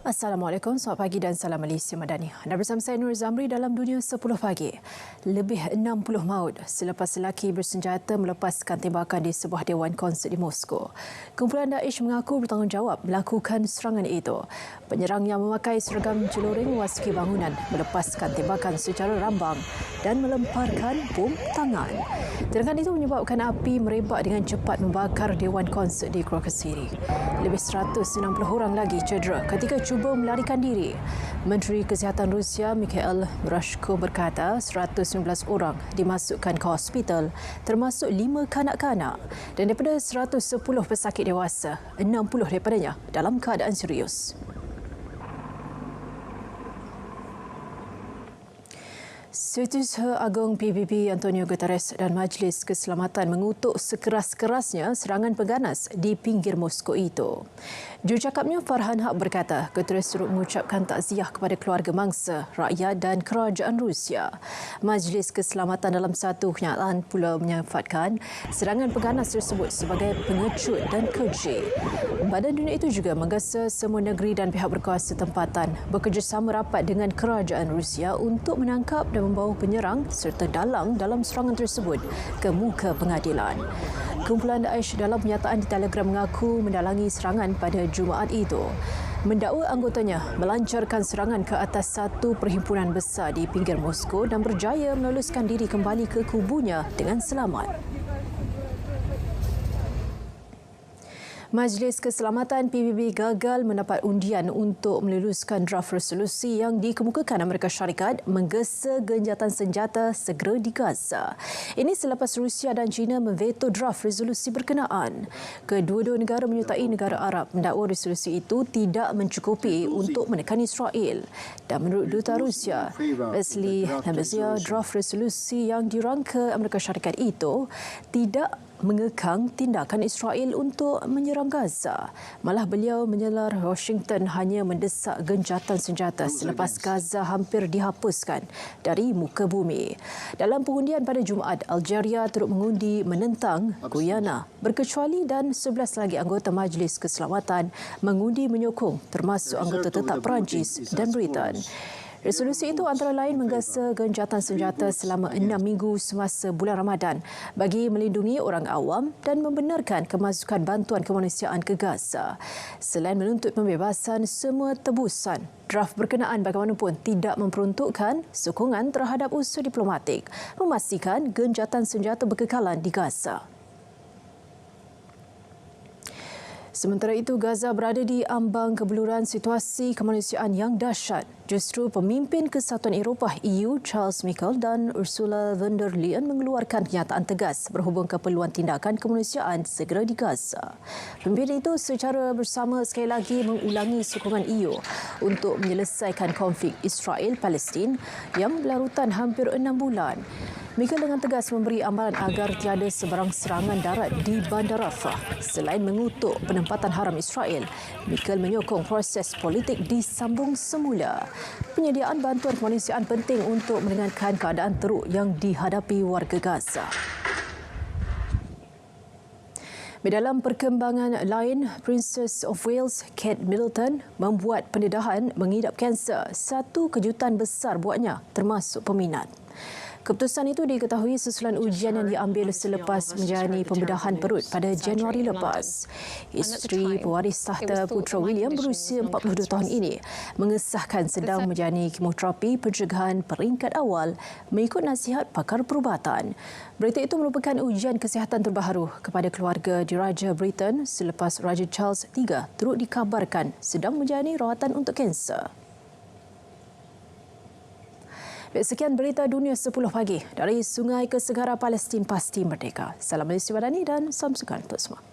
Assalamualaikum, selamat pagi dan salam Malaysia Madani. Anda bersama saya Nur Zamri dalam Dunia 10 Pagi. Lebih 60 maut selepas lelaki bersenjata melepaskan tembakan di sebuah dewan konsert di Moskow. Kumpulan Daesh mengaku bertanggungjawab melakukan serangan itu. Penyerang yang memakai seragam celuring memasuki bangunan, melepaskan tembakan secara rambang dan melemparkan bom tangan. Tindakan itu menyebabkan api merebak dengan cepat membakar dewan konsert di Crocus City. Lebih 160 orang lagi cedera ketika cuba melarikan diri. Menteri Kesihatan Rusia Mikhail Murashko berkata 119 orang dimasukkan ke hospital termasuk 5 kanak-kanak dan daripada 110 pesakit dewasa, 60 daripadanya dalam keadaan serius. Setiausaha Agung PBB Antonio Guterres dan Majlis Keselamatan mengutuk sekeras-kerasnya serangan pengganas di pinggir Moskow itu. Jurucakapnya Farhan Haq berkata Guterres turut mengucapkan takziah kepada keluarga mangsa, rakyat dan kerajaan Rusia. Majlis Keselamatan dalam satu kenyataan pula menyifatkan serangan pengganas tersebut sebagai pengecut dan keji. Badan Dunia itu juga menggesa semua negeri dan pihak berkuasa tempatan bekerjasama rapat dengan kerajaan Rusia untuk menangkap dan membawa penyerang serta dalang dalam serangan tersebut ke muka pengadilan. Kumpulan Daesh dalam pernyataan di Telegram mengaku mendalangi serangan pada Jumaat itu. Mendakwa anggotanya melancarkan serangan ke atas satu perhimpunan besar di pinggir Moskow dan berjaya meloluskan diri kembali ke kubunya dengan selamat. Majlis Keselamatan PBB gagal mendapat undian untuk meluluskan draft resolusi yang dikemukakan Amerika Syarikat menggesa genjatan senjata segera di Gaza. Ini selepas Rusia dan China memveto draft resolusi berkenaan. Kedua-dua negara menyertai negara Arab mendakwa resolusi itu tidak mencukupi untuk menekan Israel. Dan menurut Duta Rusia, Leslie Lamazia, draft resolusi yang dirangka Amerika Syarikat itu tidak mengekang tindakan Israel untuk menyerang Gaza. Malah beliau menyelar Washington hanya mendesak genjatan senjata selepas Gaza hampir dihapuskan dari muka bumi. Dalam pengundian pada Jumaat, Algeria turut mengundi menentang Guyana berkecuali dan 11 lagi anggota Majlis Keselamatan mengundi menyokong termasuk anggota tetap Perancis dan Britain. Resolusi itu antara lain menggesa genjatan senjata selama 6 minggu semasa bulan Ramadan bagi melindungi orang awam dan membenarkan kemasukan bantuan kemanusiaan ke Gaza. Selain menuntut pembebasan semua tebusan, draft berkenaan bagaimanapun tidak memperuntukkan sokongan terhadap usaha diplomatik memastikan genjatan senjata berkekalan di Gaza. Sementara itu, Gaza berada di ambang kebeluran situasi kemanusiaan yang dahsyat. Justru pemimpin Kesatuan Eropah EU Charles Michel dan Ursula von der Leyen mengeluarkan kenyataan tegas berhubung keperluan tindakan kemanusiaan segera di Gaza. Pemimpin itu secara bersama sekali lagi mengulangi sokongan EU untuk menyelesaikan konflik Israel-Palestin yang berlarutan hampir 6 bulan. Michel dengan tegas memberi amaran agar tiada sebarang serangan darat di Bandar Rafah. Selain mengutuk penempatan haram Israel, Michel menyokong proses politik disambung semula. Penyediaan bantuan kemanusiaan penting untuk meringankan keadaan teruk yang dihadapi warga Gaza. Dalam perkembangan lain, Princess of Wales Kate Middleton membuat pendedahan mengidap kanser. Satu kejutan besar buatnya termasuk peminat. Keputusan itu diketahui sesudah ujian yang diambil selepas menjalani pembedahan perut pada Januari lepas. Isteri pewaris tahta Putra William berusia 42 tahun ini mengesahkan sedang menjalani kemoterapi pencegahan peringkat awal mengikut nasihat pakar perubatan. Berita itu merupakan ujian kesihatan terbaru kepada keluarga Diraja Britain selepas Raja Charles III turut dikabarkan sedang menjalani rawatan untuk kanser. Sekian berita Dunia 10 Pagi dari Sungai ke Segara Palestin Pasti Merdeka. Salam Malaysia Madani dan salam sukan untuk semua.